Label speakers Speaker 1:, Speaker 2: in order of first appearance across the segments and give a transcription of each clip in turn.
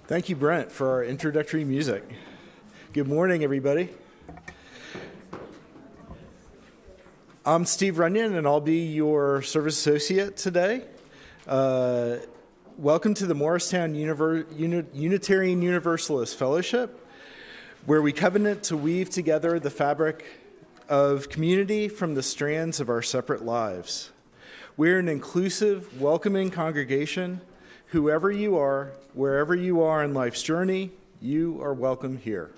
Speaker 1: Thank you, Brent, for our introductory music. Good morning, everybody. I'm Steve Runyon, and I'll be your service associate today. Welcome to the Morristown Unitarian Universalist Fellowship, where we covenant to weave together the fabric of community from the strands of our separate lives. We're an inclusive, welcoming congregation. Whoever you are, wherever you are in life's journey, you are welcome here.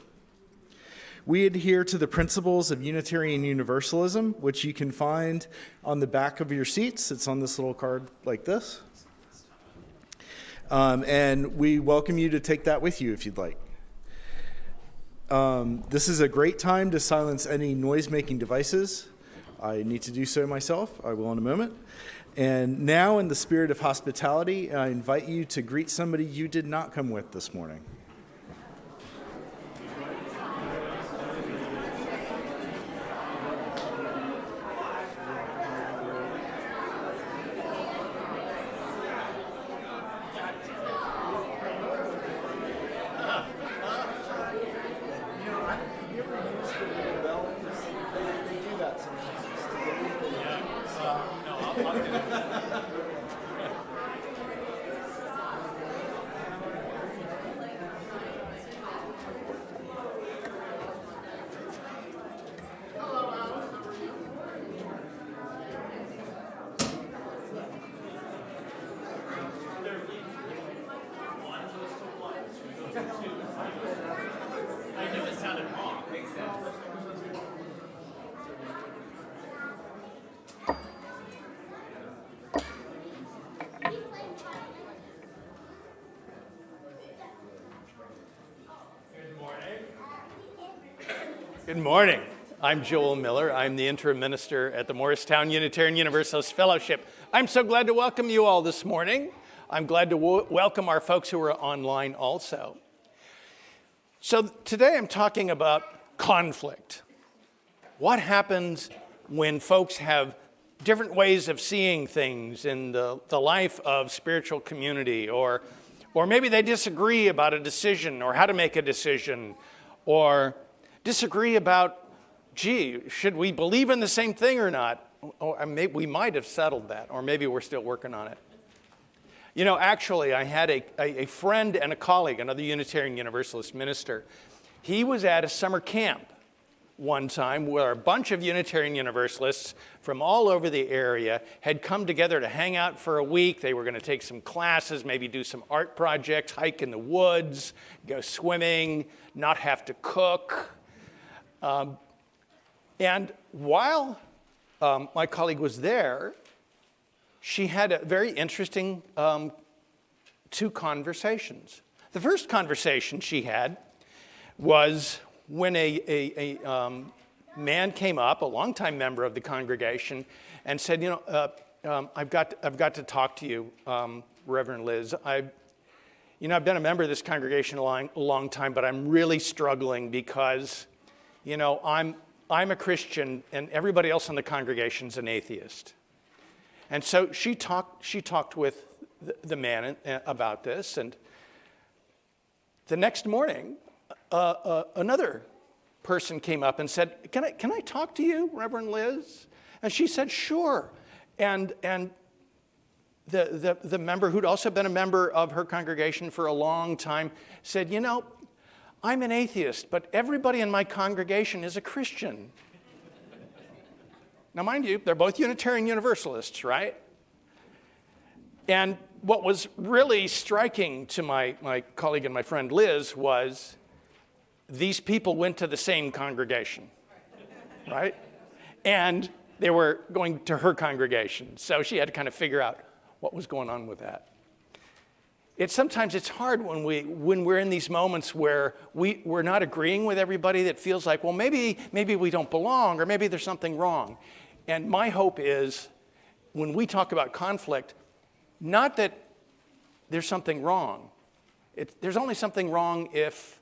Speaker 1: We adhere to the principles of Unitarian Universalism, which you can find on the back of your seats. It's on this little card like this. And we welcome you to take that with you if you'd like. This is a great time to silence any noise-making devices. I need to do so myself. I will in a moment. And now, in the spirit of hospitality, I invite you to greet somebody you did not come with this morning.
Speaker 2: Good morning. I'm Joel Miller. I'm the interim minister at the Morristown Unitarian Universalist Fellowship. I'm so glad to welcome you all this morning. I'm glad to welcome our folks who are online also. So today I'm talking about conflict. What happens when folks have different ways of seeing things in the life of spiritual community, or maybe they disagree about a decision or how to make a decision. or disagree about, gee, should we believe in the same thing or not? Or we might have settled that, or maybe we're still working on it. You know, actually, I had a friend and a colleague, another Unitarian Universalist minister. He was at a summer camp one time where a bunch of Unitarian Universalists from all over the area had come together to hang out for a week. They were going to take some classes, maybe do some art projects, hike in the woods, go swimming, not have to cook. And while my colleague was there, she had a very interesting two conversations. The first conversation she had was when a man came up, a longtime member of the congregation, and said, you know, I've got to talk to you, Reverend Liz. I've been a member of this congregation a long time, but I'm really struggling because, you know, I'm a Christian and everybody else in the congregation's an atheist. And so she talked with the man about this, and the next morning, another person came up and said, can I talk to you, Reverend Liz? And she said, sure. And the member, who'd also been a member of her congregation for a long time, said, you know, I'm an atheist, but everybody in my congregation is a Christian. Now, mind you, they're both Unitarian Universalists, right? And what was really striking to my colleague and my friend Liz was these people went to the same congregation, right? And they were going to her congregation. So she had to kind of figure out what was going on with that. Sometimes it's hard when we're in these moments where we're not agreeing with everybody, that feels like, well, maybe we don't belong, or maybe there's something wrong. And my hope is when we talk about conflict, not that there's something wrong. There's only something wrong if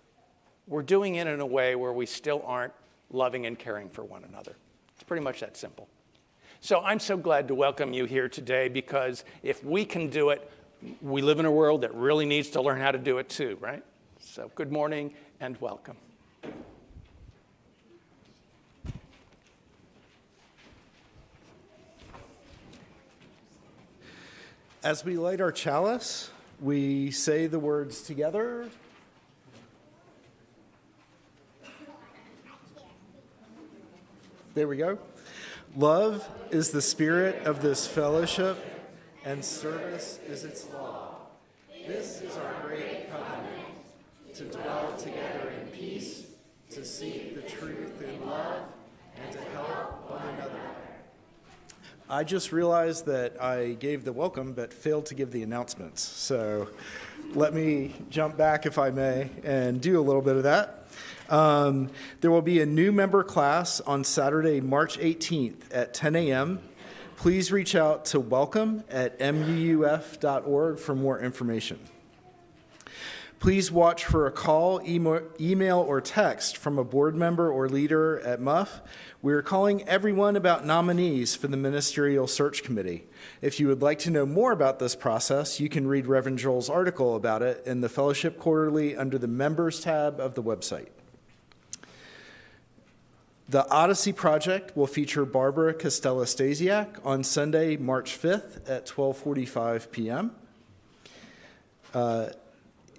Speaker 2: we're doing it in a way where we still aren't loving and caring for one another. It's pretty much that simple. So I'm so glad to welcome you here today, because if we can do it, we live in a world that really needs to learn how to do it too, right? So good morning and welcome.
Speaker 1: As we light our chalice, we say the words together. There we go. Love is the spirit of this fellowship, and service is its law. This is our great covenant, to dwell together in peace, to seek the truth in love, and to help one another. I just realized that I gave the welcome but failed to give the announcements. So let me jump back, if I may, and do a little bit of that. There will be a new member class on Saturday, March 18th at 10 a.m. Please reach out to welcome@muuf.org for more information. Please watch for a call, email, or text from a board member or leader at MUF. We are calling everyone about nominees for the Ministerial Search Committee. If you would like to know more about this process, you can read Reverend Joel's article about it in the Fellowship Quarterly under the Members tab of the website. The Odyssey Project will feature Barbara Costello-Stasiak on Sunday, March 5th at 12:45 p.m.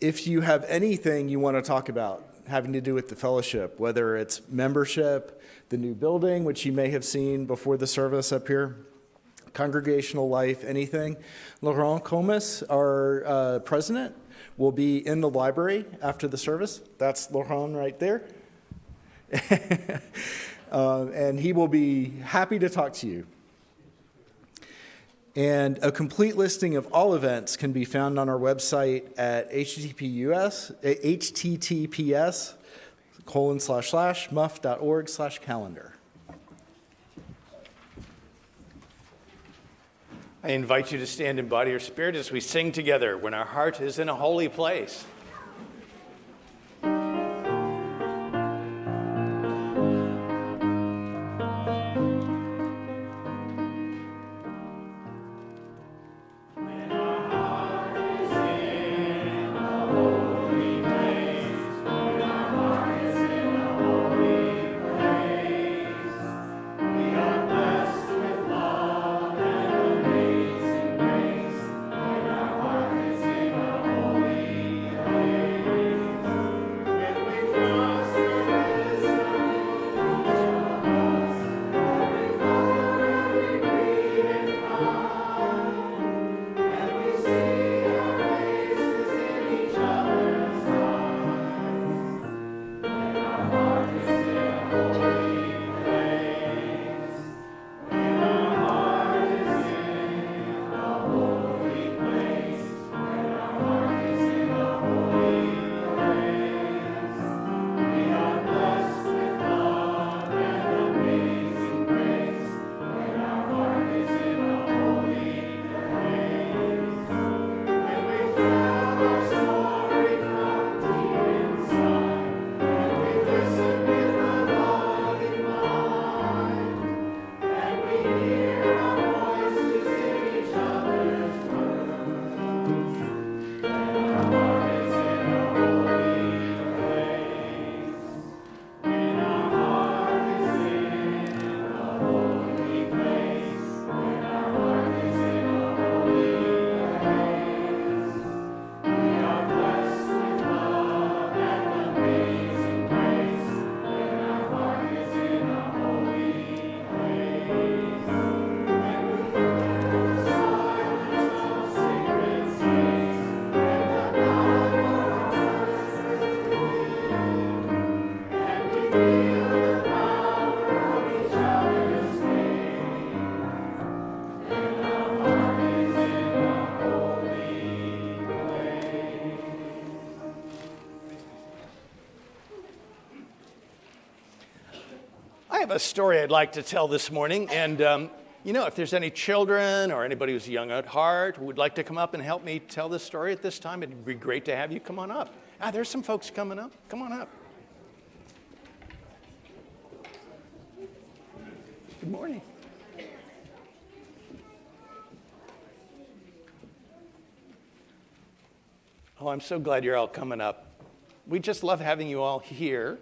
Speaker 1: If you have anything you want to talk about having to do with the fellowship, whether it's membership, the new building, which you may have seen before the service up here, congregational life, anything, Laurent Comas, our president, will be in the library after the service. That's Laurent right there. And he will be happy to talk to you. And a complete listing of all events can be found on our website at https://muff.org/calendar.
Speaker 2: I invite you to stand in body or spirit as we sing together, "When Our Heart is in a Holy Place."
Speaker 3: Holy place, when our heart is in
Speaker 2: have a story I'd like to tell this morning, and if there's any children or anybody who's young at heart who would like to come up and help me tell this story at this time, it'd be great to have you come on up. There's some folks coming up. Come on up. Good morning. Oh, I'm so glad you're all coming up. We just love having you all here.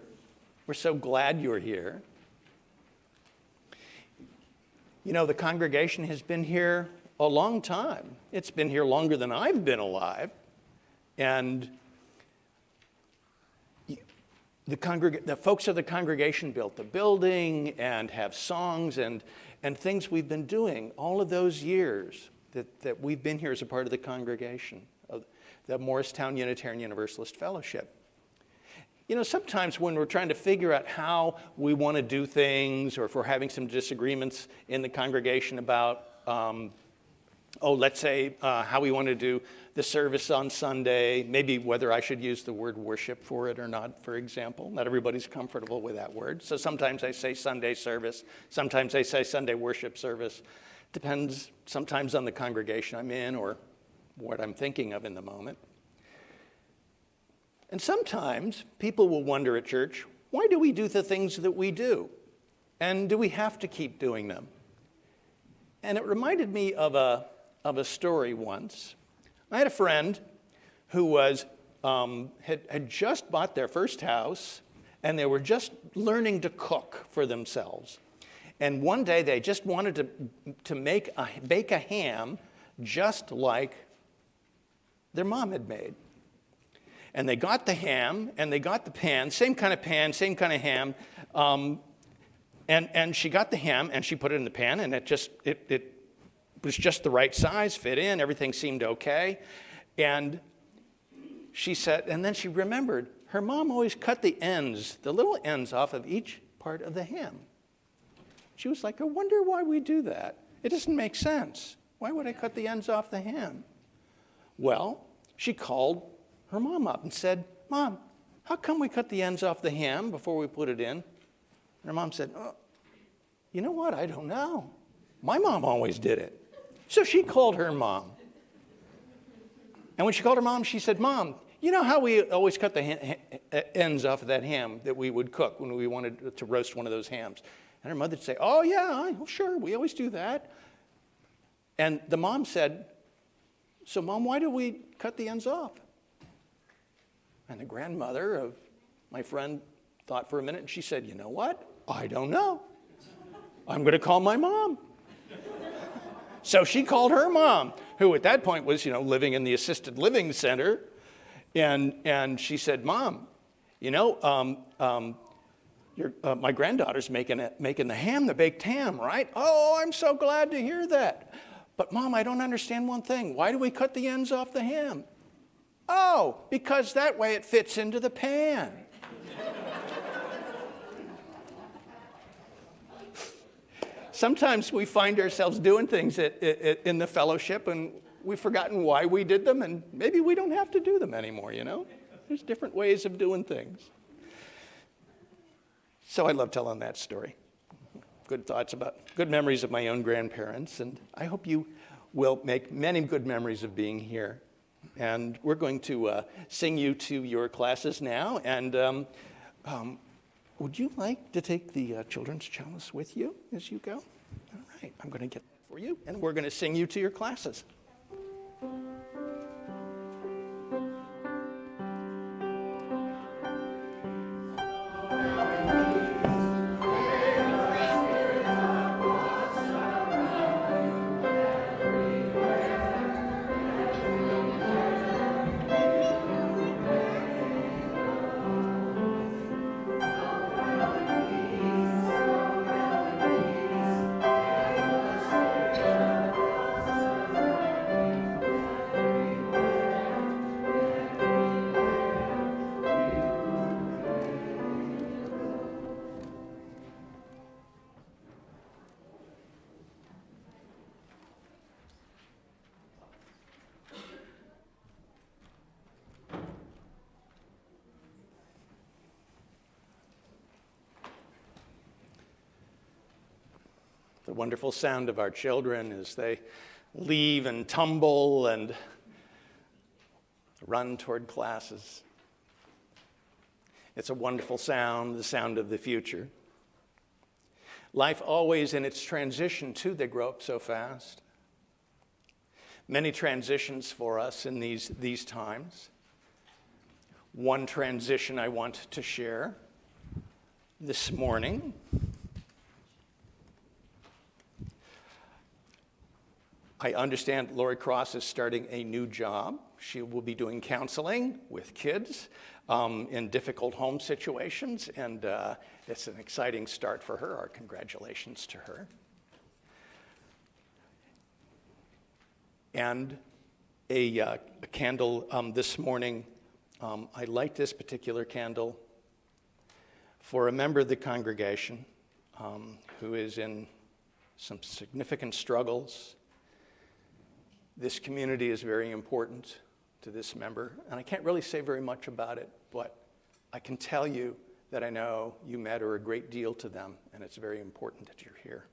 Speaker 2: We're so glad you're here. The congregation has been here a long time. It's been here longer than I've been alive. And the folks of the congregation built the building and have songs and things we've been doing all of those years that we've been here as a part of the congregation of the Morristown Unitarian Universalist Fellowship. Sometimes when we're trying to figure out how we want to do things, or if we're having some disagreements in the congregation about, let's say how we want to do the service on Sunday, maybe whether I should use the word worship for it or not, for example. Not everybody's comfortable with that word. So sometimes I say Sunday service, sometimes I say Sunday worship service. Depends sometimes on the congregation I'm in or what I'm thinking of in the moment. And sometimes people will wonder at church, why do we do the things that we do? And do we have to keep doing them? And it reminded me of a story once. I had a friend who had just bought their first house, and they were just learning to cook for themselves. And one day they just wanted to bake a ham just like their mom had made. And they got the ham, and they got the pan, same kind of ham. And she got the ham, and she put it in the pan, and it was just the right size, fit in, everything seemed okay. And she said, and then she remembered, her mom always cut the little ends off of each part of the ham. She was like, I wonder why we do that. It doesn't make sense. Why would I cut the ends off the ham? Well, she called her mom up and said, Mom, how come we cut the ends off the ham before we put it in? And her mom said, you know what? I don't know. My mom always did it. So she called her mom. And when she called her mom, she said, Mom, you know how we always cut the ends off of that ham that we would cook when we wanted to roast one of those hams? And her mother would say, oh, yeah, sure, we always do that. And the mom said, so, Mom, why do we cut the ends off? And the grandmother of my friend thought for a minute, and she said, you know what? I don't know. I'm going to call my mom. So she called her mom, who at that point was, living in the assisted living center. And she said, Mom, my granddaughter's making the ham, the baked ham, right? Oh, I'm so glad to hear that. But Mom, I don't understand one thing. Why do we cut the ends off the ham? Oh, because that way it fits into the pan. Sometimes we find ourselves doing things in the fellowship, and we've forgotten why we did them, and maybe we don't have to do them anymore, There's different ways of doing things. So I love telling that story. Good memories of my own grandparents, and I hope you will make many good memories of being here. And we're going to sing you to your classes now, and would you like to take the children's chalice with you as you go? All right, I'm going to get that for you, and we're going to sing you to your classes. the wonderful sound of our children as they leave and tumble and run toward classes. It's a wonderful sound, the sound of the future. Life always in its transition too, they grow up so fast. Many transitions for us in these times. One transition I want to share this morning. I understand Lori Cross is starting a new job. She will be doing counseling with kids in difficult home situations, and it's an exciting start for her. Our congratulations to her. And a candle this morning. I light this particular candle for a member of the congregation who is in some significant struggles. This community is very important to this member, and I can't really say very much about it, but I can tell you that I know you matter a great deal to them, and it's very important that you're here.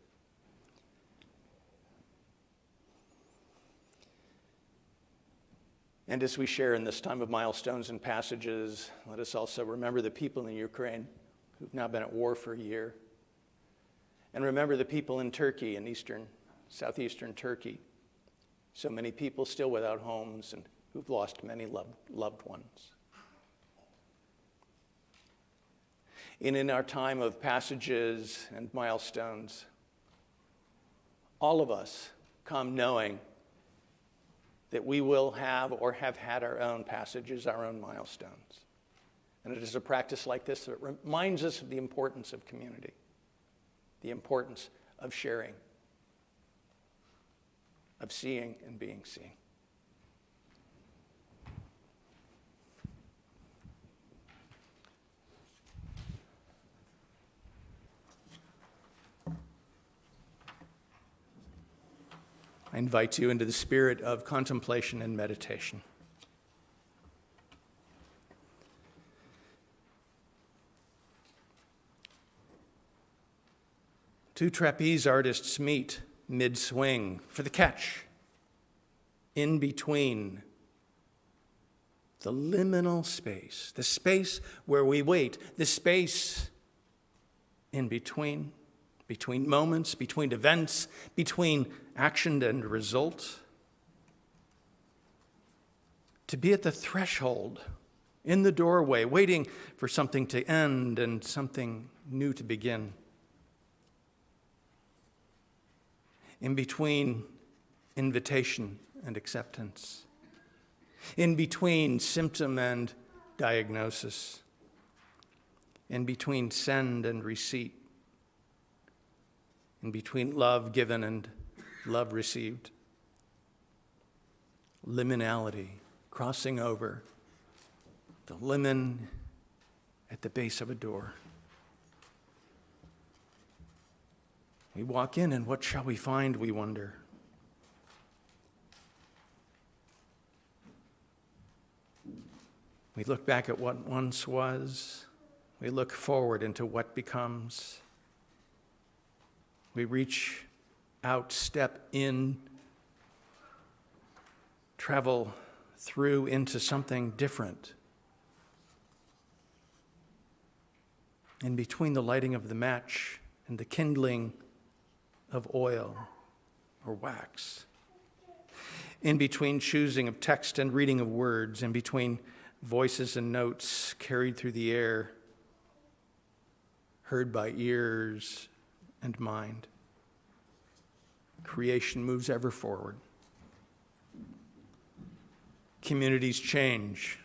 Speaker 2: And as we share in this time of milestones and passages, let us also remember the people in Ukraine who've now been at war for a year, and remember the people in Turkey and southeastern Turkey. So many people still without homes and who've lost many loved ones. And in our time of passages and milestones, all of us come knowing that we will have or have had our own passages, our own milestones. And it is a practice like this that reminds us of the importance of community, the importance of sharing, of seeing and being seen. I invite you into the spirit of contemplation and meditation. Two trapeze artists meet mid-swing for the catch, in between the liminal space, the space where we wait, the space in between moments, between events, between action and result. To be at the threshold, in the doorway, waiting for something to end and something new to begin. In between invitation and acceptance. In between symptom and diagnosis. In between send and receipt. In between love given and love received. Liminality, crossing over the limen at the base of a door. We walk in, and what shall we find, we wonder. We look back at what once was. We look forward into what becomes. We reach out, step in, travel through into something different. In between the lighting of the match and the kindling of oil or wax. In between choosing of text and reading of words. In between voices and notes carried through the air, heard by ears and mind. Creation moves ever forward. Communities change,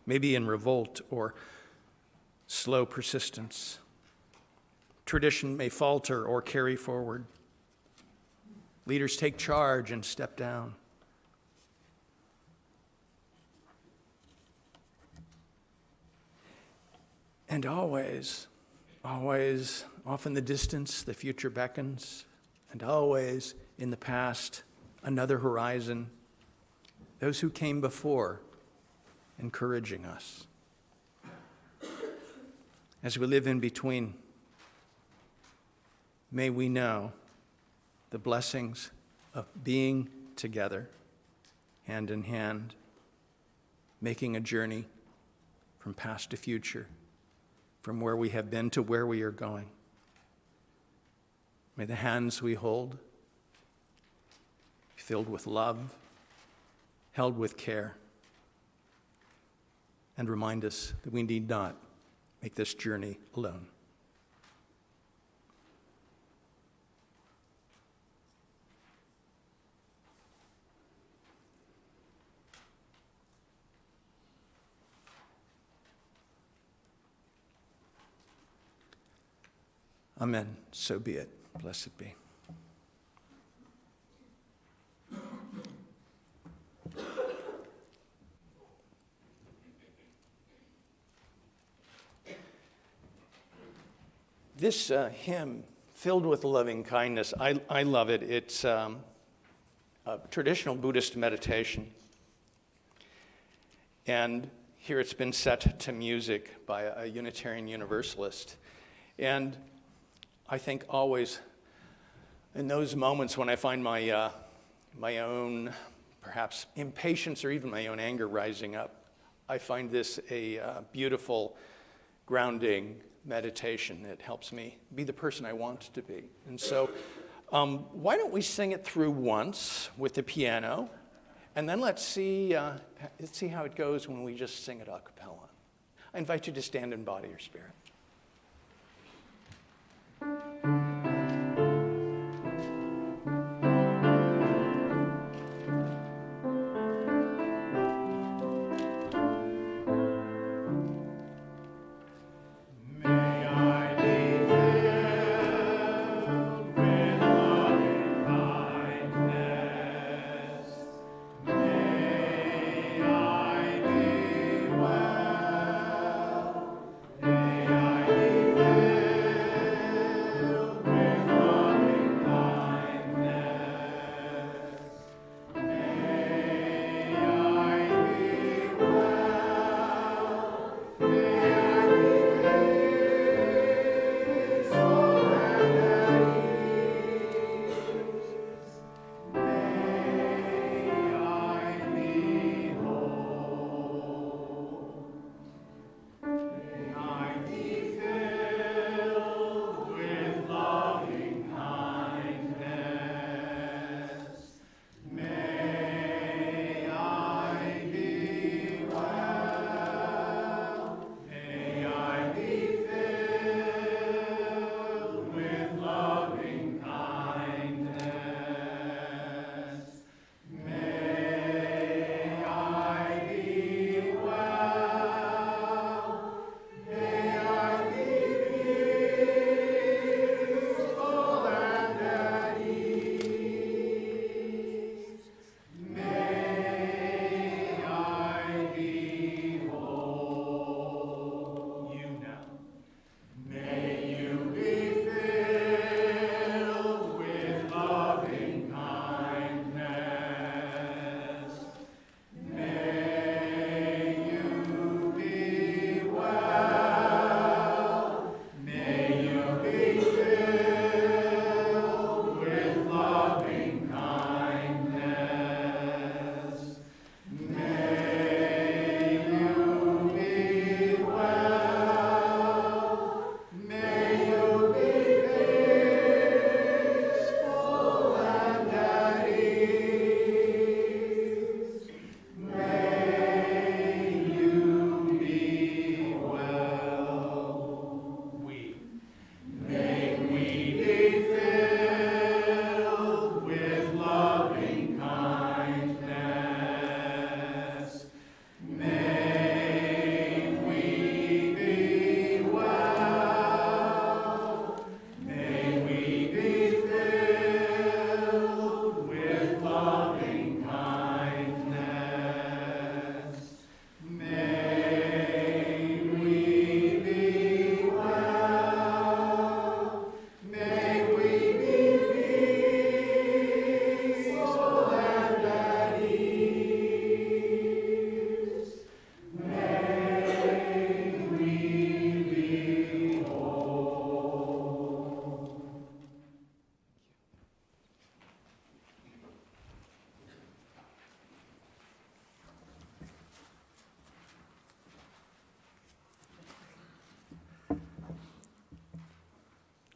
Speaker 2: maybe in revolt or slow persistence. Tradition may falter or carry forward. Leaders take charge and step down. And always, off in the distance, the future beckons, and always in the past, another horizon, those who came before, encouraging us. As we live in between, may we know the blessings of being together, hand in hand, making a journey from past to future, from where we have been to where we are going. May the hands we hold be filled with love, held with care, and remind us that we need not make this journey alone. Amen. So be it. Blessed be. This hymn, Filled with Loving Kindness, I love it. It's a traditional Buddhist meditation. And here it's been set to music by a Unitarian Universalist. And I think always in those moments when I find my own perhaps impatience or even my own anger rising up, I find this a beautiful, grounding meditation that helps me be the person I want to be. And so why don't we sing it through once with the piano, and then let's see how it goes when we just sing it a cappella. I invite you to stand in body or spirit.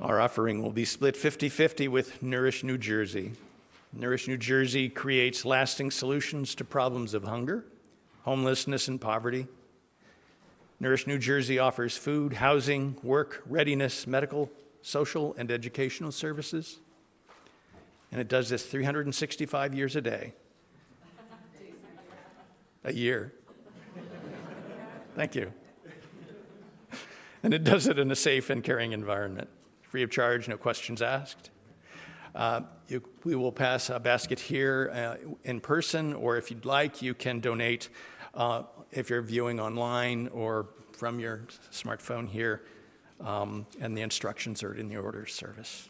Speaker 2: Our offering will be split 50-50 with Nourish New Jersey. Nourish New Jersey creates lasting solutions to problems of hunger, homelessness, and poverty. Nourish New Jersey offers food, housing, work, readiness, medical, social, and educational services. And it does this 365 years a day. A year. Thank you. And it does it in a safe and caring environment. Free of charge, no questions asked. We will pass a basket here in person, or if you'd like, you can donate if you're viewing online or from your smartphone here, and the instructions are in the order service.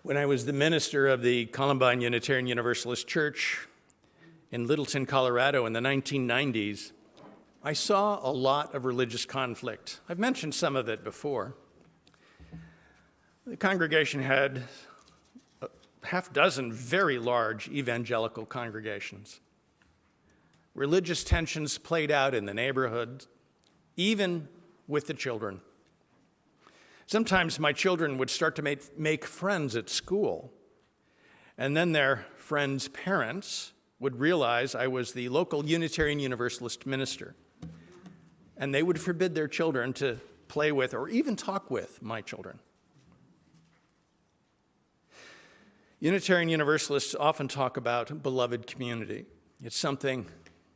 Speaker 2: When I was the minister of the Columbine Unitarian Universalist Church in Littleton, Colorado in the 1990s, I saw a lot of religious conflict. I've mentioned some of it before. The congregation had a half dozen very large evangelical congregations. Religious tensions played out in the neighborhood, even with the children. Sometimes my children would start to make friends at school, and then their friends' parents would realize I was the local Unitarian Universalist minister, and they would forbid their children to play with or even talk with my children. Unitarian Universalists often talk about beloved community. It's something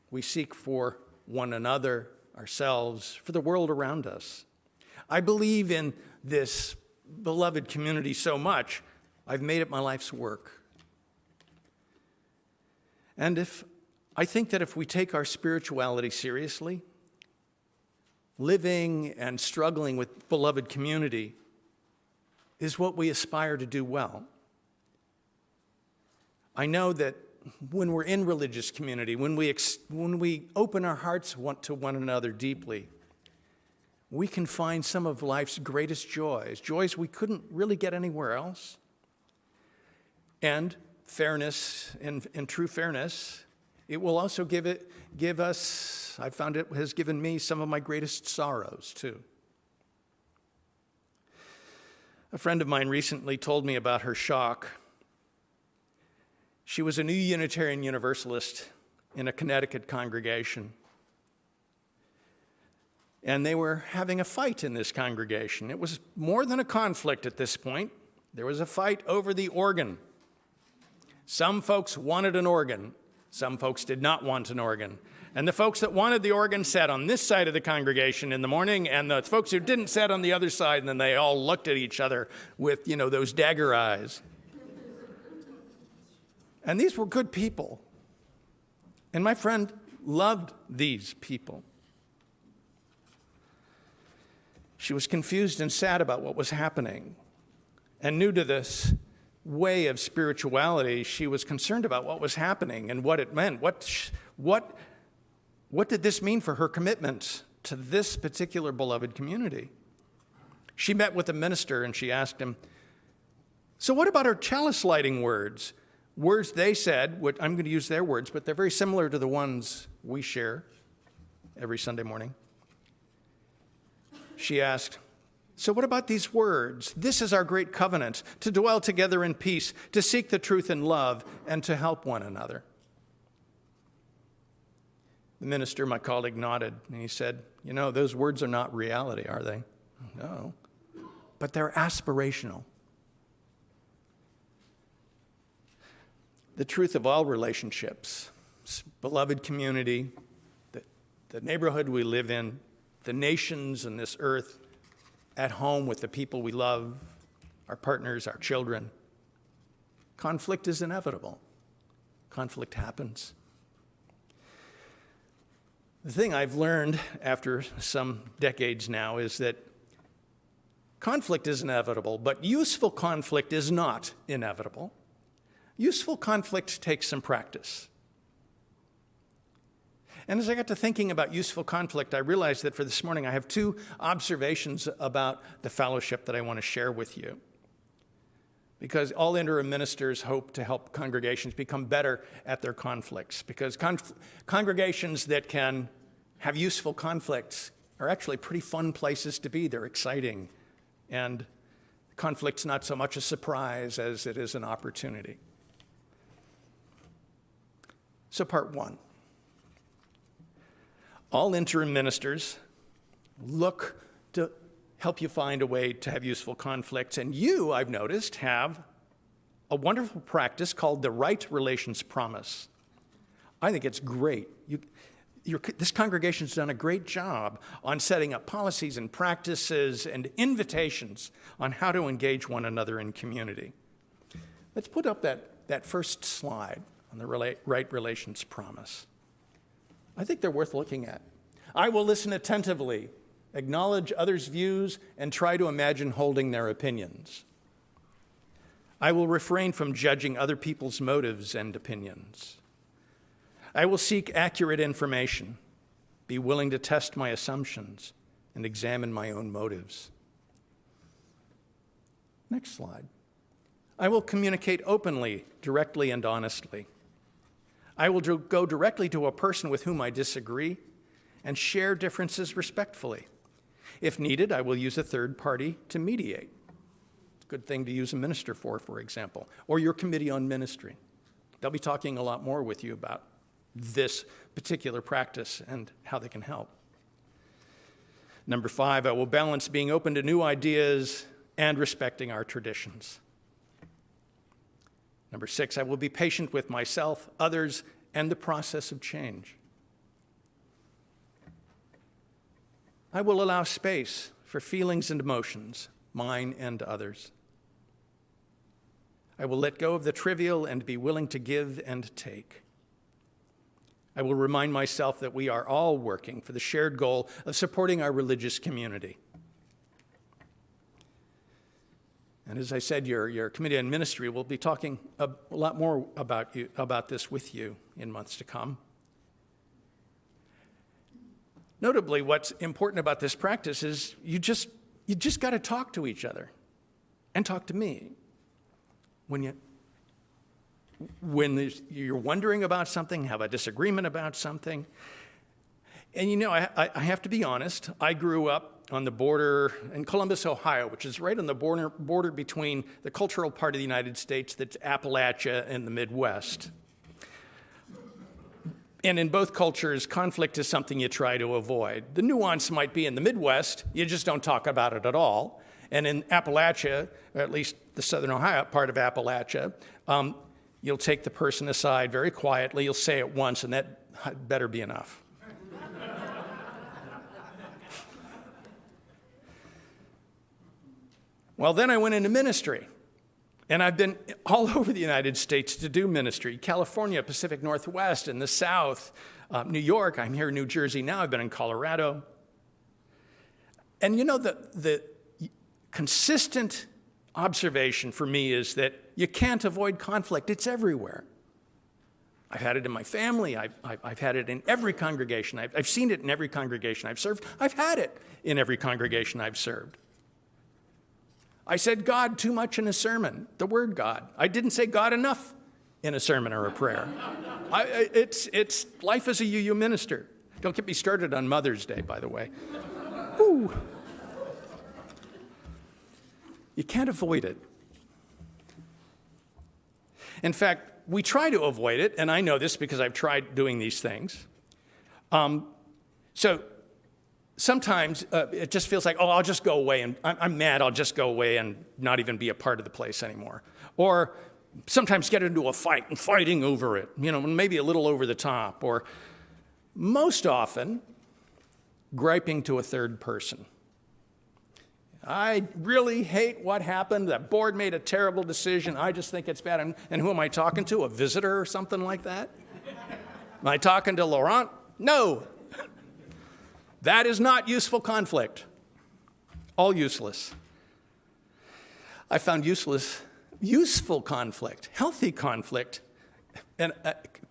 Speaker 2: we seek for one another, ourselves, for the world around us. I believe in this beloved community so much, I've made it my life's work. And I think that if we take our spirituality seriously, living and struggling with beloved community is what we aspire to do well. I know that when we're in religious community, when we open our hearts to one another deeply, we can find some of life's greatest joys we couldn't really get anywhere else. And fairness, in true fairness, it will also give us, I found it has given me some of my greatest sorrows too. A friend of mine recently told me about her shock. She was a new Unitarian Universalist in a Connecticut congregation. And they were having a fight in this congregation. It was more than a conflict at this point. There was a fight over the organ. Some folks wanted an organ. Some folks did not want an organ. And the folks that wanted the organ sat on this side of the congregation in the morning, and the folks who didn't sat on the other side, and then they all looked at each other with, those dagger eyes. And these were good people. And my friend loved these people. She was confused and sad about what was happening. And new to this way of spirituality, she was concerned about what was happening and what it meant. What did this mean for her commitment to this particular beloved community? She met with the minister and she asked him, so what about our chalice lighting words? Words they said, I'm going to use their words, but they're very similar to the ones we share every Sunday morning. She asked, so what about these words? This is our great covenant, to dwell together in peace, to seek the truth in love, and to help one another. The minister, my colleague, nodded, and he said, those words are not reality, are they? No, but they're aspirational. The truth of all relationships, beloved community, the neighborhood we live in, the nations on this earth, at home with the people we love, our partners, our children. Conflict is inevitable. Conflict happens. The thing I've learned after some decades now is that conflict is inevitable, but useful conflict is not inevitable. Useful conflict takes some practice. And as I got to thinking about useful conflict, I realized that for this morning I have two observations about the fellowship that I want to share with you. Because all interim ministers hope to help congregations become better at their conflicts. Because congregations that can have useful conflicts are actually pretty fun places to be. They're exciting. And conflict's not so much a surprise as it is an opportunity. So part one. All interim ministers look to help you find a way to have useful conflicts. And you, I've noticed, have a wonderful practice called the Right Relations Promise. I think it's great. This congregation's done a great job on setting up policies and practices and invitations on how to engage one another in community. Let's put up that first slide on the Right Relations Promise. I think they're worth looking at. I will listen attentively, acknowledge others' views, and try to imagine holding their opinions. I will refrain from judging other people's motives and opinions. I will seek accurate information, be willing to test my assumptions, and examine my own motives. Next slide. I will communicate openly, directly, and honestly. I will go directly to a person with whom I disagree and share differences respectfully. If needed, I will use a third party to mediate. It's a good thing to use a minister for example, or your committee on ministry. They'll be talking a lot more with you about this particular practice and how they can help. Number 5, I will balance being open to new ideas and respecting our traditions. Number 6, I will be patient with myself, others, and the process of change. I will allow space for feelings and emotions, mine and others. I will let go of the trivial and be willing to give and take. I will remind myself that we are all working for the shared goal of supporting our religious community. And as I said, your committee on ministry will be talking a lot more about this with you in months to come. Notably, what's important about this practice is you just got to talk to each other and talk to me. When you're wondering about something, have a disagreement about something. And I have to be honest, I grew up on the border in Columbus, Ohio, which is right on the border between the cultural part of the United States that's Appalachia and the Midwest. And in both cultures, conflict is something you try to avoid. The nuance might be in the Midwest, you just don't talk about it at all. And in Appalachia, or at least the southern Ohio part of Appalachia, You'll take the person aside very quietly. You'll say it once, and that better be enough. Well, then I went into ministry. And I've been all over the United States to do ministry. California, Pacific Northwest, in the South, New York. I'm here in New Jersey now. I've been in Colorado. And you know, the consistent observation for me is that you can't avoid conflict. It's everywhere. I've had it in my family. I've had it in every congregation. I've seen it in every congregation I've served. I've had it in every congregation I've served. I said God too much in a sermon, the word God. I didn't say God enough in a sermon or a prayer. It's life as a UU minister. Don't get me started on Mother's Day, by the way. Whew. You can't avoid it. In fact, we try to avoid it, and I know this because I've tried doing these things. So sometimes it just feels like, oh, I'll just go away, and I'm mad, I'll just go away and not even be a part of the place anymore. Or sometimes get into a fight and fighting over it, maybe a little over the top. Or most often, griping to a third person. I really hate what happened. That board made a terrible decision. I just think it's bad. And who am I talking to? A visitor or something like that? Am I talking to Laurent? No. That is not useful conflict. All useless. I found useful conflict, healthy conflict. And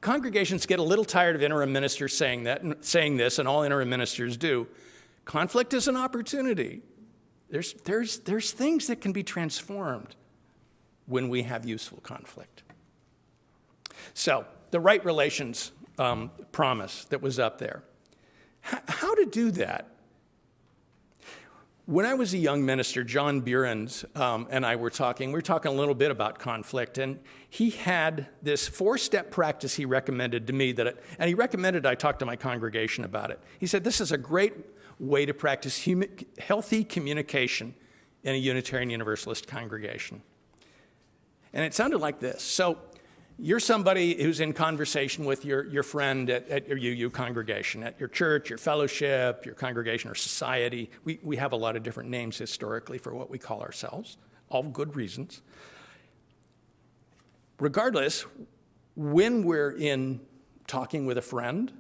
Speaker 2: congregations get a little tired of interim ministers saying this, and all interim ministers do. Conflict is an opportunity. There's things that can be transformed when we have useful conflict. So, the right relations promise that was up there. How to do that? When I was a young minister, John Burens and I were talking a little bit about conflict, and he had this 4-step practice he recommended to me, and he recommended I talk to my congregation about it. He said, this is a great way to practice healthy communication in a Unitarian Universalist congregation. And it sounded like this. So you're somebody who's in conversation with your friend at your UU congregation, at your church, your fellowship, your congregation or society. We have a lot of different names historically for what we call ourselves, all good reasons. Regardless, when we're in talking with a friend,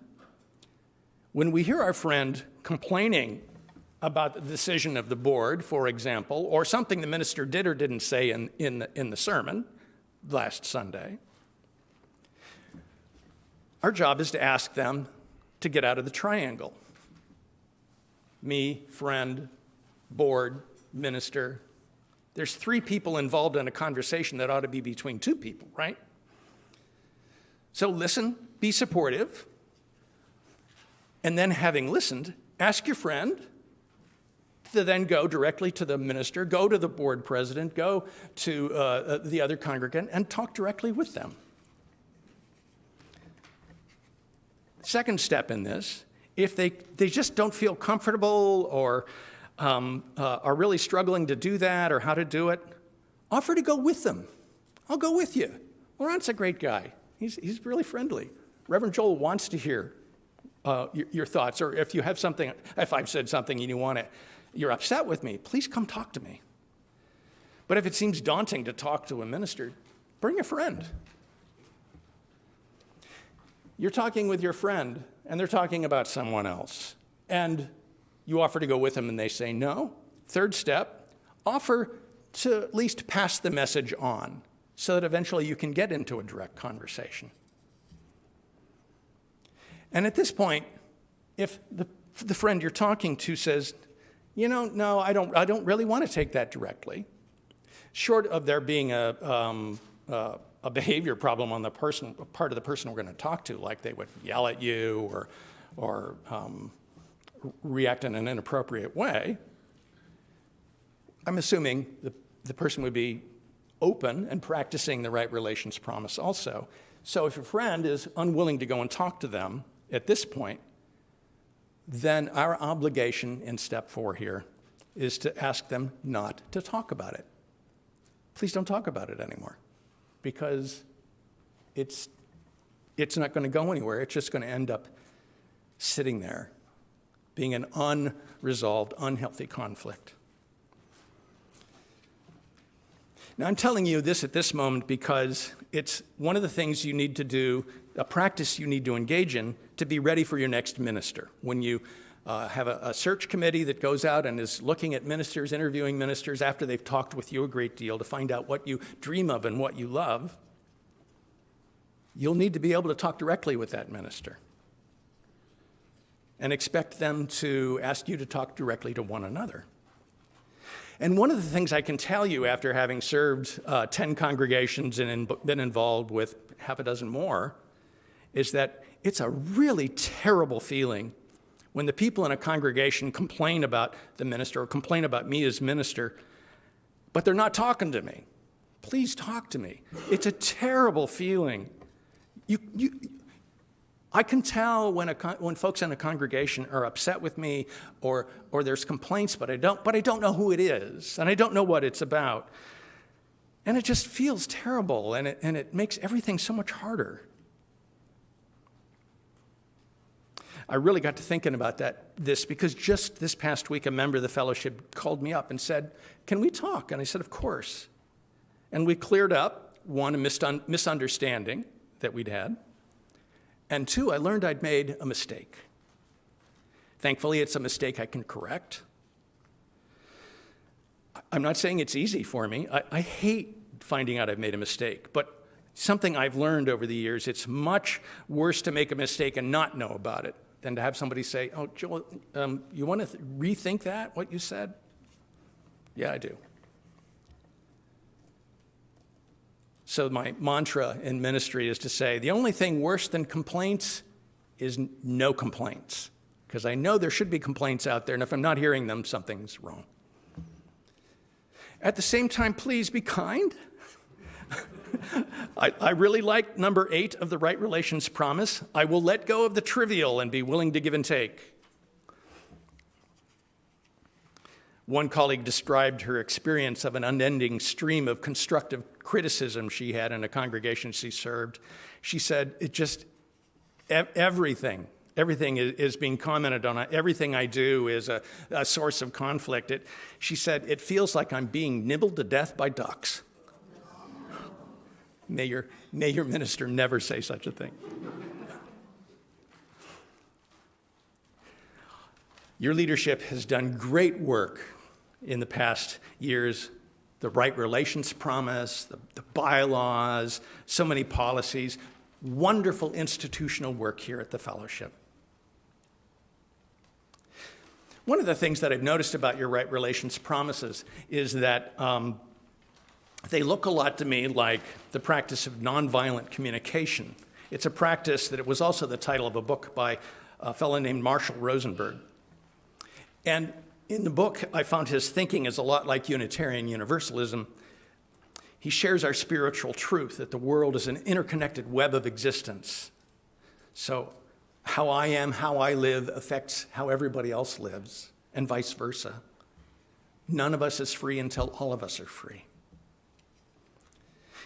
Speaker 2: when we hear our friend complaining about the decision of the board, for example, or something the minister did or didn't say in the sermon last Sunday, our job is to ask them to get out of the triangle. Me, friend, board, minister. There's 3 people involved in a conversation that ought to be between 2 people, right? So listen, be supportive, and then having listened, ask your friend to then go directly to the minister, go to the board president, go to the other congregant, and talk directly with them. Second step in this, if they just don't feel comfortable or are really struggling to do that or how to do it, offer to go with them. I'll go with you. Laurent's a great guy. He's really friendly. Reverend Joel wants to hear your thoughts, or if you have something, if I've said something and you're upset with me, please come talk to me. But if it seems daunting to talk to a minister, bring a friend. You're talking with your friend, and they're talking about someone else, and you offer to go with them, and they say no. Third step, offer to at least pass the message on so that eventually you can get into a direct conversation. And at this point, if the friend you're talking to says, no, I don't really want to take that directly, short of there being a behavior problem on the part of the person we're going to talk to, like they would yell at you or react in an inappropriate way, I'm assuming the person would be open and practicing the right relations promise also. So if a friend is unwilling to go and talk to them at this point, then our obligation in step 4 here is to ask them not to talk about it. Please don't talk about it anymore, because it's not going to go anywhere. It's just going to end up sitting there, being an unresolved, unhealthy conflict. Now, I'm telling you this at this moment because it's one of the things you need to do, a practice you need to engage in to be ready for your next minister. When you have a search committee that goes out and is looking at ministers, interviewing ministers after they've talked with you a great deal to find out what you dream of and what you love, you'll need to be able to talk directly with that minister and expect them to ask you to talk directly to one another. And one of the things I can tell you after having served 10 congregations and been involved with half a dozen more is that it's a really terrible feeling when the people in a congregation complain about the minister or complain about me as minister, but they're not talking to me. Please talk to me. It's a terrible feeling. I can tell when folks in a congregation are upset with me or there's complaints, but I don't know who it is, and I don't know what it's about. And it just feels terrible, and it makes everything so much harder. I really got to thinking about this because just this past week, a member of the fellowship called me up and said, "Can we talk?" And I said, "Of course." And we cleared up, one, a misunderstanding that we'd had, and two, I learned I'd made a mistake. Thankfully, it's a mistake I can correct. I'm not saying it's easy for me. I hate finding out I've made a mistake, but something I've learned over the years, it's much worse to make a mistake and not know about it than to have somebody say, "Oh, Joel, you want to rethink that, what you said?" Yeah, I do. So my mantra in ministry is to say, the only thing worse than complaints is no complaints, because I know there should be complaints out there, and if I'm not hearing them, something's wrong. At the same time, please be kind. I really like number 8 of the Right Relations Promise. I will let go of the trivial and be willing to give and take. One colleague described her experience of an unending stream of constructive criticism she had in a congregation she served. She said, everything is being commented on. Everything I do is a source of conflict. She said, it feels like I'm being nibbled to death by ducks. May your minister never say such a thing. Your leadership has done great work in the past years. The Right Relations Promise, the bylaws, so many policies, wonderful institutional work here at the fellowship. One of the things that I've noticed about your Right Relations Promises is that they look a lot to me like the practice of nonviolent communication. It's a practice that it was also the title of a book by a fellow named Marshall Rosenberg. And in the book, I found his thinking is a lot like Unitarian Universalism. He shares our spiritual truth that the world is an interconnected web of existence. So how I am, how I live affects how everybody else lives, and vice versa. None of us is free until all of us are free.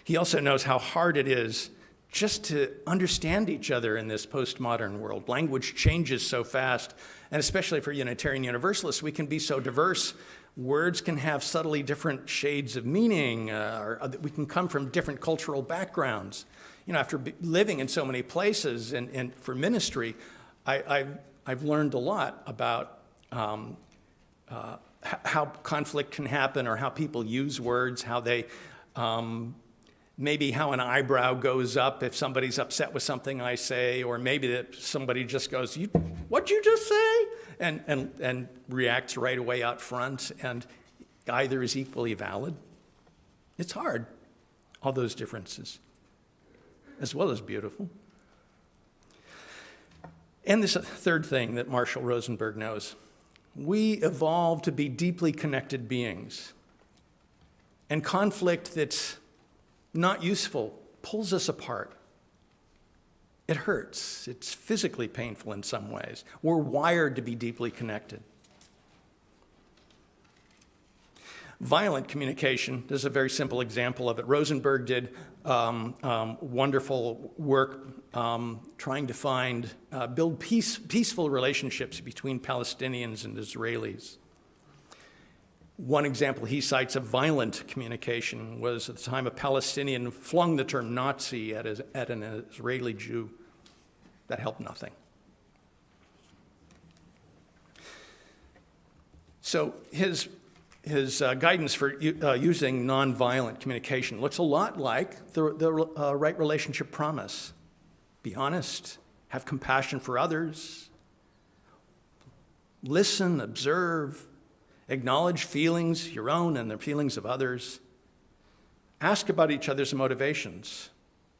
Speaker 2: He also knows how hard it is just to understand each other in this postmodern world. Language changes so fast, and especially for Unitarian Universalists, we can be so diverse. Words can have subtly different shades of meaning, or we can come from different cultural backgrounds. You know, after living in so many places and for ministry, I've learned a lot about how conflict can happen, or how people use words, how they maybe how an eyebrow goes up if somebody's upset with something I say, or maybe that somebody just goes, "What'd you just say?" and reacts right away out front, and either is equally valid. It's hard, all those differences, as well as beautiful. And this third thing that Marshall Rosenberg knows, we evolved to be deeply connected beings, and conflict that's not useful pulls us apart. It hurts. It's physically painful in some ways. We're wired to be deeply connected. Violent communication, this is a very simple example of it. Rosenberg did wonderful work trying to build peaceful relationships between Palestinians and Israelis. One example he cites of violent communication was at the time a Palestinian flung the term Nazi at an Israeli Jew. That helped nothing. So his guidance for using nonviolent communication looks a lot like the right relationship promise. Be honest, have compassion for others, listen, observe, acknowledge feelings, your own and the feelings of others. Ask about each other's motivations.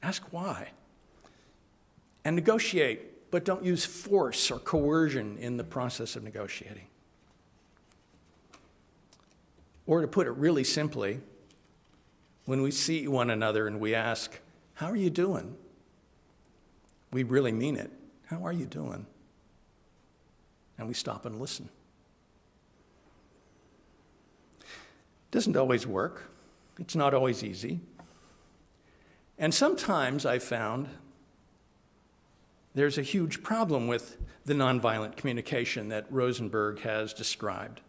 Speaker 2: Ask why. And negotiate, but don't use force or coercion in the process of negotiating. Or to put it really simply, when we see one another and we ask, "How are you doing?" we really mean it. "How are you doing?" And we stop and listen. Doesn't always work. It's not always easy. And sometimes I found there's a huge problem with the nonviolent communication that Rosenberg has described.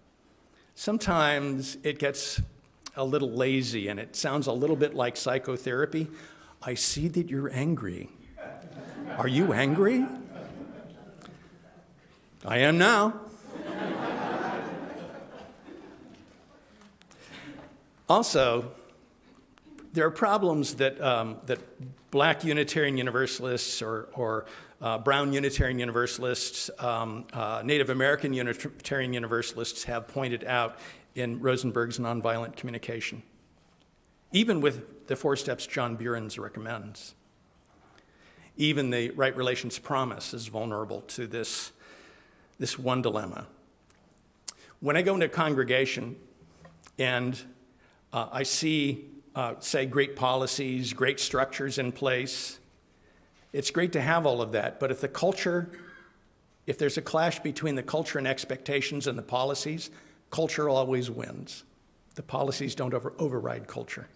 Speaker 2: Sometimes it gets a little lazy and it sounds a little bit like psychotherapy. "I see that you're angry. Are you angry?" "I am now." Also, there are problems that Black Unitarian Universalists or Brown Unitarian Universalists, Native American Unitarian Universalists have pointed out in Rosenberg's nonviolent communication, even with the 4 steps John Burens recommends. Even the right relations promise is vulnerable to this one dilemma. When I go into a congregation and I see, say, great policies, great structures in place, it's great to have all of that, but if there's a clash between the culture and expectations and the policies, culture always wins. The policies don't override culture.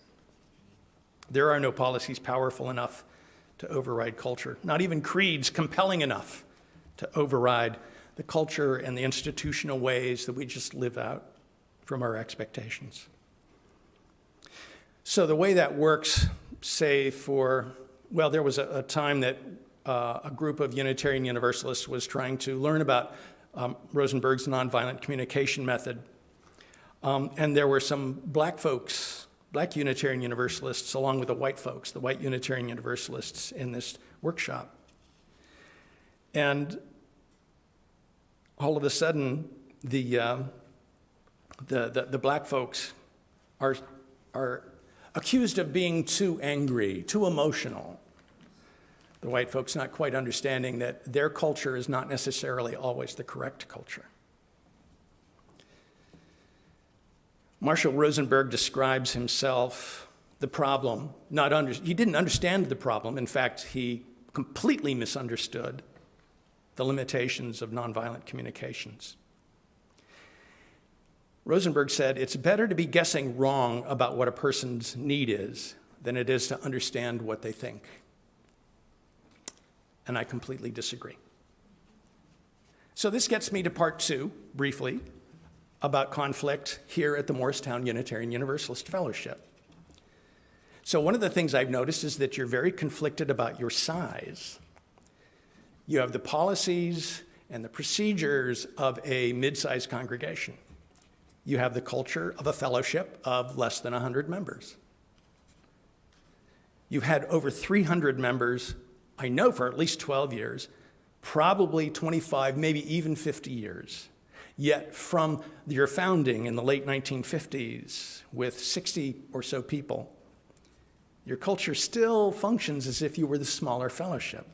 Speaker 2: There are no policies powerful enough to override culture, not even creeds compelling enough to override the culture and the institutional ways that we just live out from our expectations. So the way that works, say there was a time that a group of Unitarian Universalists was trying to learn about Rosenberg's nonviolent communication method. And there were some black Unitarian Universalists, along with the white folks, the white Unitarian Universalists in this workshop. And all of a sudden, the black folks are accused of being too angry, too emotional. The white folks not quite understanding that their culture is not necessarily always the correct culture. Marshall Rosenberg describes himself, the problem, he didn't understand the problem. In fact, he completely misunderstood the limitations of nonviolent communications. Rosenberg said, "It's better to be guessing wrong about what a person's need is than it is to understand what they think." And I completely disagree. So this gets me to part 2, briefly, about conflict here at the Morristown Unitarian Universalist Fellowship. So one of the things I've noticed is that you're very conflicted about your size. You have the policies and the procedures of a mid-sized congregation. You have the culture of a fellowship of less than 100 members. You've had over 300 members, I know, for at least 12 years, probably 25, maybe even 50 years. Yet from your founding in the late 1950s with 60 or so people, your culture still functions as if you were the smaller fellowship.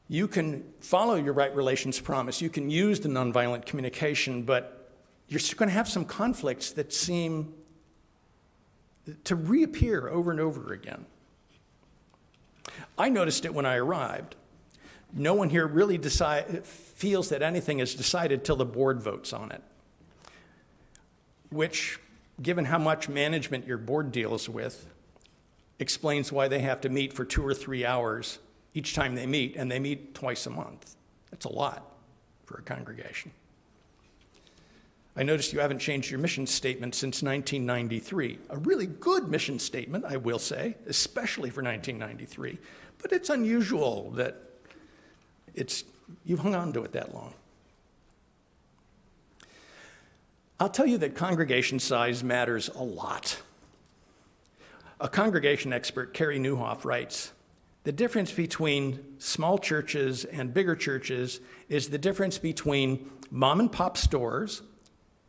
Speaker 2: You can follow your right relations promise. You can use the nonviolent communication, but you're going to have some conflicts that seem to reappear over and over again. I noticed it when I arrived. No one here really feels that anything is decided till the board votes on it. which, given how much management your board deals with, explains why they have to meet for 2 or 3 hours each time they meet, and they meet twice a month. That's a lot for a congregation. I noticed you haven't changed your mission statement since 1993. A really good mission statement, I will say, especially for 1993, but it's unusual that you've hung on to it that long. I'll tell you that congregation size matters a lot. A congregation expert, Carrie Newhoff, writes, "The difference between small churches and bigger churches is the difference between mom and pop stores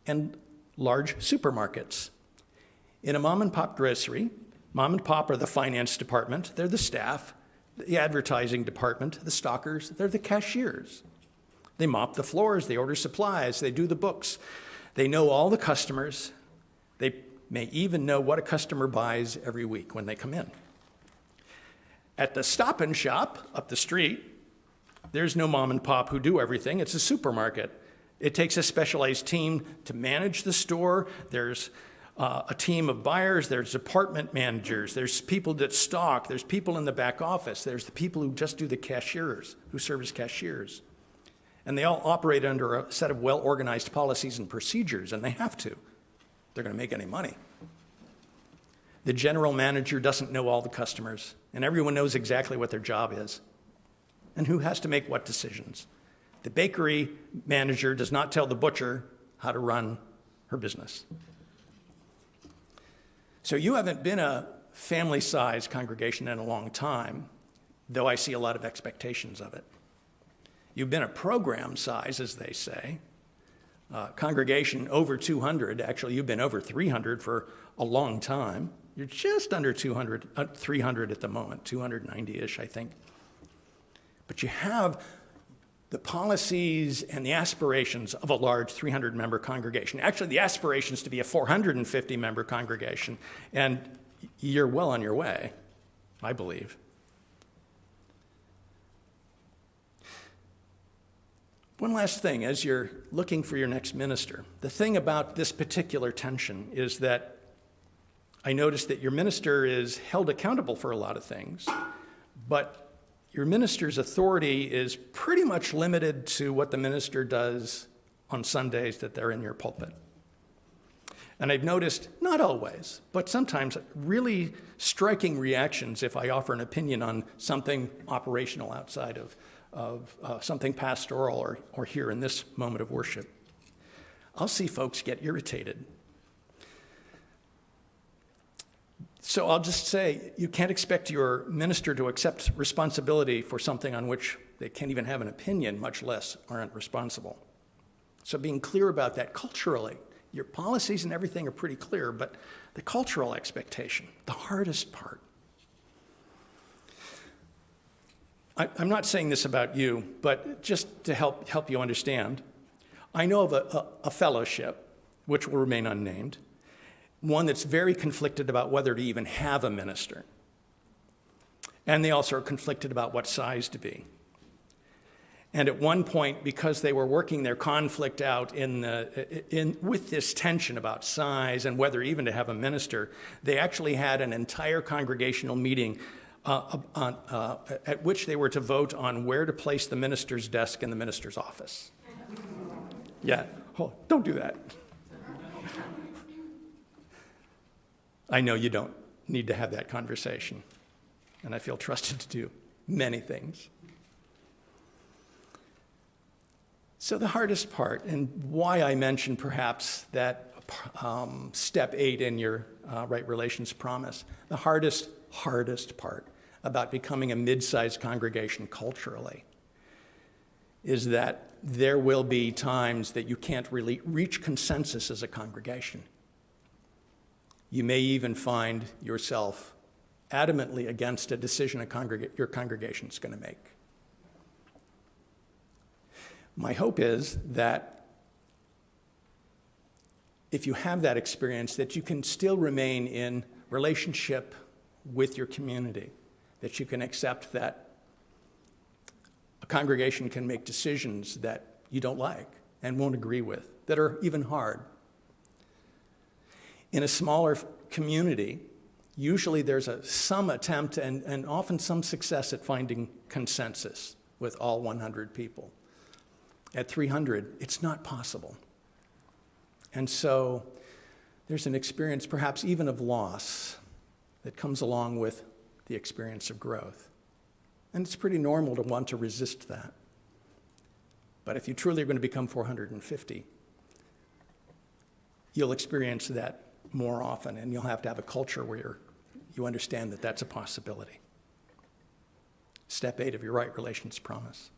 Speaker 2: and large supermarkets. In a mom and pop grocery, mom and pop are the finance department, they're the staff, the advertising department, the stockers, they're the cashiers. They mop the floors, they order supplies, they do the books. They know all the customers. They may even know what a customer buys every week when they come in. At the Stop and Shop up the street, there's no mom and pop who do everything. It's a supermarket. It takes a specialized team to manage the store. There's a team of buyers. There's department managers. There's people that stock. There's people in the back office. There's the people who just do the cashiers, who serve as cashiers. And they all operate under a set of well-organized policies and procedures, and they have to. They're going to make any money. The general manager doesn't know all the customers, and everyone knows exactly what their job is and who has to make what decisions. The bakery manager does not tell the butcher how to run her business. So you haven't been a family-sized congregation in a long time, though I see a lot of expectations of it. You've been a program size, as they say. Congregation over 200. Actually, you've been over 300 for a long time. You're just under 300 at the moment, 290-ish, I think. But you have the policies and the aspirations of a large 300-member congregation. Actually, the aspirations to be a 450-member congregation, and you're well on your way, I believe. One last thing, as you're looking for your next minister, the thing about this particular tension is that I noticed that your minister is held accountable for a lot of things, but your minister's authority is pretty much limited to what the minister does on Sundays that they're in your pulpit. And I've noticed, not always, but sometimes really striking reactions if I offer an opinion on something operational outside of something pastoral or here in this moment of worship. I'll see folks get irritated. So I'll just say, you can't expect your minister to accept responsibility for something on which they can't even have an opinion, much less aren't responsible. So being clear about that culturally, your policies and everything are pretty clear, but the cultural expectation, the hardest part. I'm not saying this about you, but just to help you understand, I know of a fellowship, which will remain unnamed, one that's very conflicted about whether to even have a minister. And they also are conflicted about what size to be. And at one point, because they were working their conflict out with this tension about size and whether even to have a minister, they actually had an entire congregational meeting at which they were to vote on where to place the minister's desk in the minister's office. Yeah, don't do that. I know you don't need to have that conversation, and I feel trusted to do many things. So the hardest part, and why I mentioned perhaps that step 8 in your right relations promise, the hardest part about becoming a mid-sized congregation culturally is that there will be times that you can't really reach consensus as a congregation. You may even find yourself adamantly against a decision your congregation is going to make. My hope is that if you have that experience, that you can still remain in relationship with your community, that you can accept that a congregation can make decisions that you don't like and won't agree with, that are even hard. In a smaller community, usually there's some attempt and often some success at finding consensus with all 100 people. At 300, it's not possible. And so there's an experience, perhaps even of loss, that comes along with the experience of growth. And it's pretty normal to want to resist that. But if you truly are going to become 450, you'll experience that more often, and you'll have to have a culture where you understand that that's a possibility. Step 8 of your right relations promise.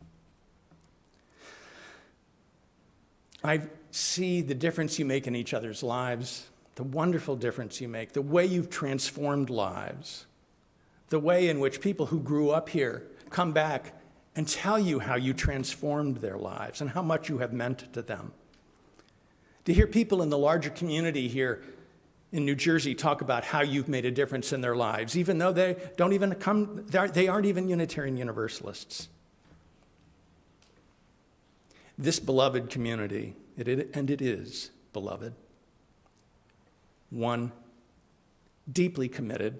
Speaker 2: I see the difference you make in each other's lives, the wonderful difference you make, the way you've transformed lives, the way in which people who grew up here come back and tell you how you transformed their lives and how much you have meant to them. To hear people in the larger community here in New Jersey talk about how you've made a difference in their lives, even though they aren't even Unitarian Universalists. This beloved community, it is beloved, one deeply committed,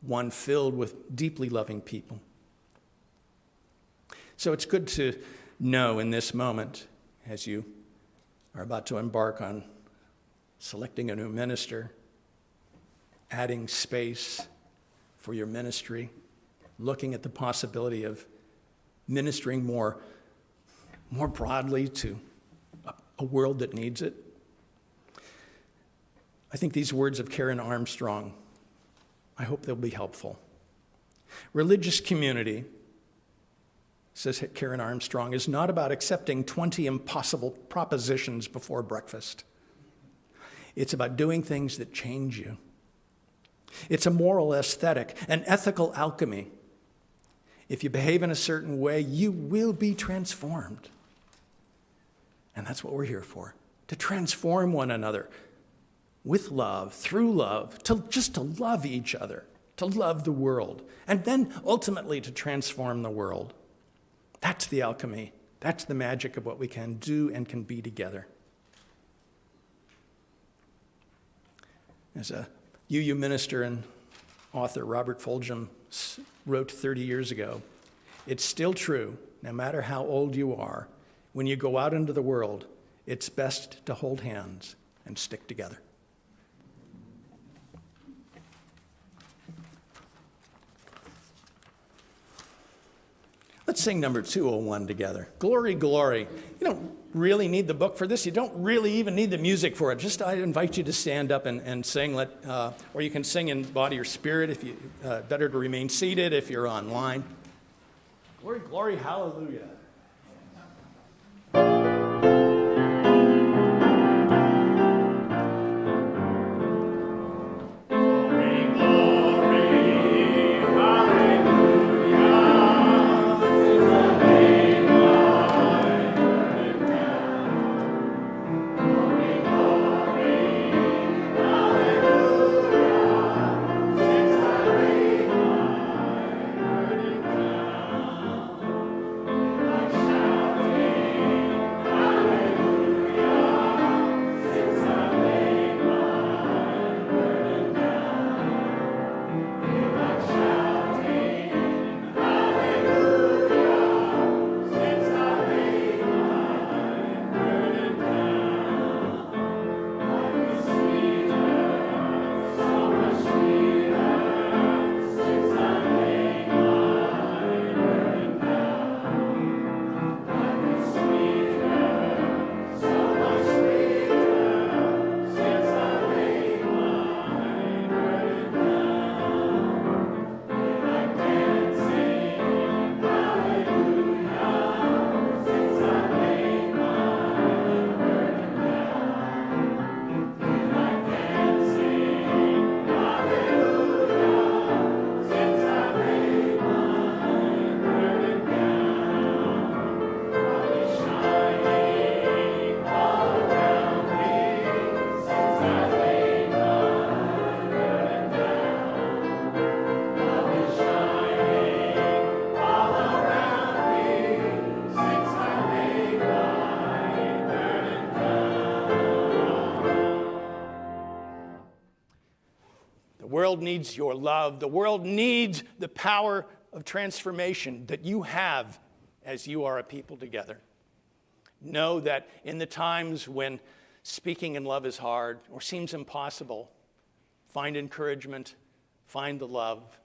Speaker 2: one filled with deeply loving people. So it's good to know in this moment, as you are about to embark on selecting a new minister, adding space for your ministry, looking at the possibility of ministering more broadly to a world that needs it. I think these words of Karen Armstrong, I hope they'll be helpful. Religious community, says Karen Armstrong, is not about accepting 20 impossible propositions before breakfast. It's about doing things that change you. It's a moral aesthetic, an ethical alchemy. If you behave in a certain way, you will be transformed. And that's what we're here for, to transform one another with love, through love, just to love each other, to love the world, and then ultimately to transform the world. That's the alchemy. That's the magic of what we can do and can be together. As a UU minister and author, Robert Fulgham, wrote 30 years ago, it's still true, no matter how old you are, when you go out into the world, it's best to hold hands and stick together. Let's sing number 201 together. Glory, glory. You don't really need the book for this. You don't really even need the music for it. Just I invite you to stand up and sing. Or you can sing in body or spirit. If you better to remain seated if you're online. Glory, glory, hallelujah. needs your love. The world needs the power of transformation that you have as you are a people together. Know that in the times when speaking in love is hard or seems impossible, find encouragement, find the love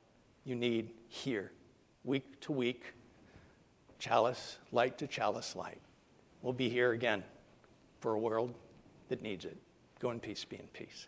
Speaker 2: you need here, week to week, chalice light to chalice light. We'll be here again for a world that needs it. Go in peace, be in peace.